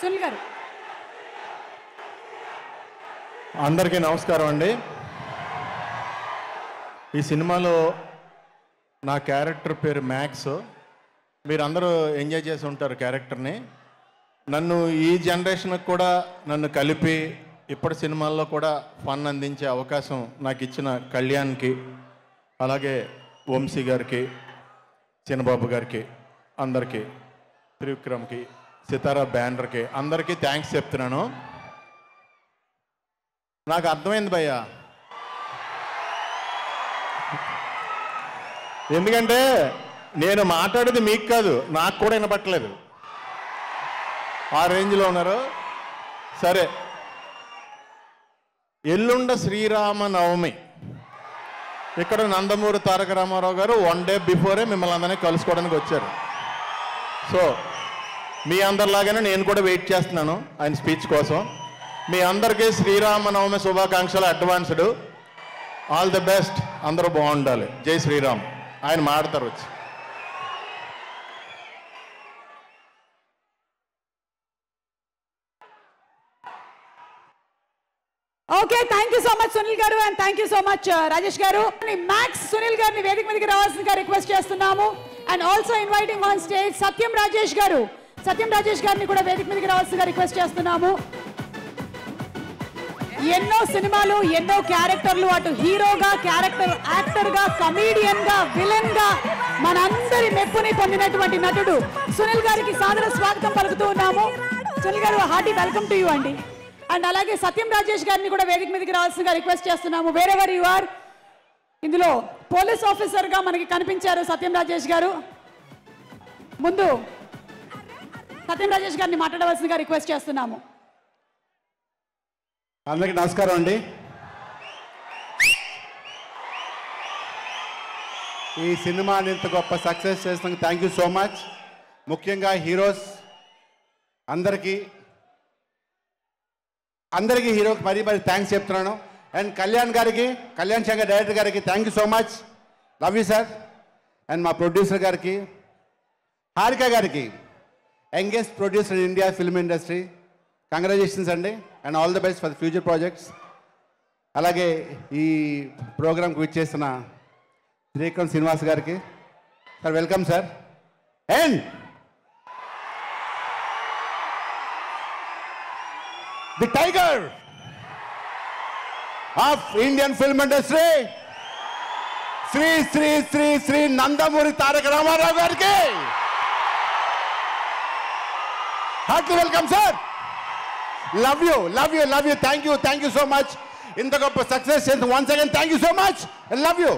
సునీల్ గారు. అందరికీ నమస్కారం అండి. ఈ సినిమాలో నా క్యారెక్టర్ పేరు మ్యాక్స్. మీరందరూ ఎంజాయ్ చేసి ఉంటారు క్యారెక్టర్ని. నన్ను ఈ జనరేషన్కి కూడా నన్ను కలిపి ఇప్పటి సినిమాల్లో కూడా ఫన్ అందించే అవకాశం నాకు ఇచ్చిన కళ్యాణ్కి, అలాగే వంశీ గారికి, చిన్నబాబు గారికి, అందరికీ, త్రివిక్రమ్కి, సితారా బ్యానర్కి అందరికీ థ్యాంక్స్ చెప్తున్నాను. నాకు అర్థమైంది భయ్యా, ఎందుకంటే నేను మాట్లాడేది మీకు కాదు, నాకు కూడా వినపట్టలేదు. ఆ రేంజ్లో ఉన్నారు. సరే, ఎల్లుండ శ్రీరామనవమి. ఇక్కడ నందమూరి తారక రామారావు గారు 1 డే బిఫోరే మిమ్మల్ని అందరినీ కలుసుకోవడానికి వచ్చారు. సో మీ అందరిలాగానే నేను కూడా వెయిట్ చేస్తున్నాను ఆయన స్పీచ్ కోసం. మీ అందరికీ శ్రీరామనవమి శుభాకాంక్షలు అడ్వాన్స్డ్. All the best. అందరూ బాగుండాలి. జై శ్రీరామ్. ఆయన మాడతారు వచ్చి. Okay, thank you so much Sunil గారు and thank you so much Rajesh గారు. మ్యాక్స్ సునీల్ గారిని వేదిక మీదకి రావాల్సిందిగా రిక్వెస్ట్ చేస్తున్నాము. And also inviting on stage Satyam Rajesh గారు. సత్యం రాజేష్ గారిని కూడా వేదిక మీదకి రావాల్సిందిగా రిక్వెస్ట్ చేస్తున్నాము. ఎన్నో సినిమాలు, ఎన్నో క్యారెక్టర్లు, అటు హీరోగా, క్యారెక్టర్ యాక్టర్గా, కమీడియన్గా, విలన్గా మనందరి మెప్పుని పొందినటువంటి నటుడు సునీల్ గారికి సాదర స్వాగతం పలుకుతూ ఉన్నాము. సునీల్ గారు, హార్టీ వెల్కమ్ టు యూ అండి. అండ్ అలాగే సత్యం రాజేష్ గారిని కూడా వేదిక మీదకి రావాల్సిందిగా రిక్వెస్ట్ చేస్తున్నాము. Wherever you are. ఇందులో పోలీస్ ఆఫీసర్గా మనకి కనిపించారు సత్యం రాజేష్ గారు. ముందు సత్యం రాజేష్ గారిని మాట్లాడవలసిందిగా రిక్వెస్ట్ చేస్తున్నాము. అందరికీ నమస్కారం అండి. ఈ సినిమాని ఇంత గొప్ప సక్సెస్ చేసినందుకు థ్యాంక్ యూ సో మచ్. ముఖ్యంగా హీరోస్ అందరికీ హీరోకి మరీ థ్యాంక్స్ చెప్తున్నాను. అండ్ కళ్యాణ్ శంకర్ డైరెక్టర్ గారికి thank you so much. Love you sir. And మా ప్రొడ్యూసర్ గారికి, హారిక గారికి, youngest producer in India film industry, congratulations అండి. And all the best for the future projects. అలాగే ఈ ప్రోగ్రామ్కి విచ్చేసిన త్రివిక్రమ్ శ్రీనివాస్ గారికి, sir welcome sir. And the tiger of Indian film industry, Sri Nandamuri Tarak Ramarao gariki heartily welcome sir. Love you. Thank you so much. Inta goppa success once again thank you so much and love you.